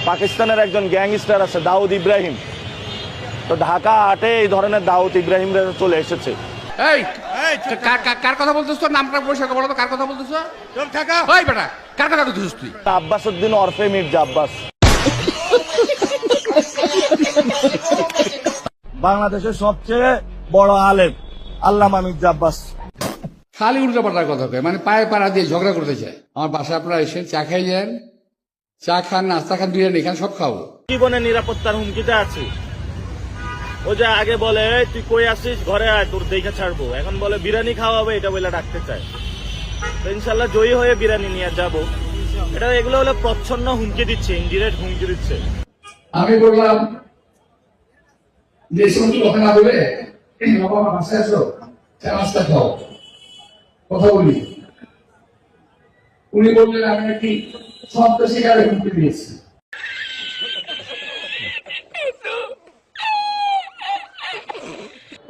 পাকিস্তানের একজন গ্যাংস্টার আছে দাউদ ইব্রাহিম, তো ঢাকা হাটে এই ধরনের দাউদ ইব্রাহিম চলে এসেছে। এই কার কথা বলতেছ? তোর নামটা পরিষ্কার বলো তো, কার কথা বলতেছ? ওই বেটা, কার কথা বলতেছিস তুই? আব্বাস উদ্দিন ওরফে মির্জা আব্বাস। বাংলাদেশের সবচেয়ে বড় আলেম আল্লামা মির্জা আব্বাস। খালি উল্টা পাল্টার কথা কয়, মানে পায়ে পাড়া দিয়ে ঝগড়া করতে চায়। আমার বাসায় আপনারা এসে চা খাই যান, চা খান, নাস্তা খান, বিরিয়ানি খান, সব খাবো। জীবনে নিরাপত্তার হুমকিতে আছি। ও যে আগে বলে তুই কই আসিস, ঘরে আয়, তোর দেখে ছাড়বো, এখন বলে বিরিয়ানি খাওয়াবে, এটা বলে ডাকতে চায়। তো ইনশাল্লাহ জয়ী হয়ে বিরিয়ানি নিয়ে যাবো। এটা এগুলো হলো প্রচ্ছন্ন হুমকি দিচ্ছে, ইনডিরেক্ট হুমকি দিচ্ছে। আমি বললাম যে সমস্ত কথা না বলে বাবা আমার বাসায় আসো, চা নাস্তা খাও, কথা বলি। উনি বললেন আমি নাকি সন্ত্রাসী কারে হুমকি দিয়েছি।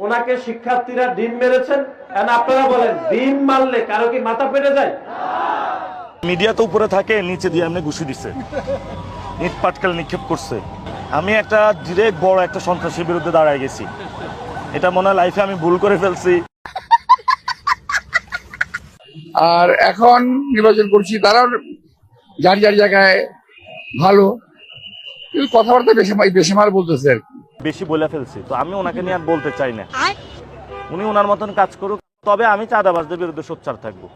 ওনাকে শিক্ষার্থীরা ডিম মেরেছেন, আপনারা বলেন ডিম মারলে কারো কি মাথা ফেটে যায়? মিডিয়া তো উপরে থাকে, নিচে দিয়ে এমনি ঘুষি দিছে, ইট পাটকেল নিক্ষেপ করছে। আমি একটা ডিরেক্ট বড় একটা সন্ত্রাসীর বিরুদ্ধে দাঁড়ায় গেছি। এটা মনে হয় লাইফে আমি ভুল করে ফেলছি। আর এখন নির্বাচন করছি, তারাও যার যার জায়গায় ভালো, কিন্তু কথাবার্তা বেশিমাল বলতেছে আর কি। বেশি বলে ফেলছি, তো আমি ওনাকে নিয়ে আর বলতে চাই না। উনি ওনার মতন কাজ করুক, তবে আমি চাঁদাবাজদের বিরুদ্ধে সোচ্চার থাকবো।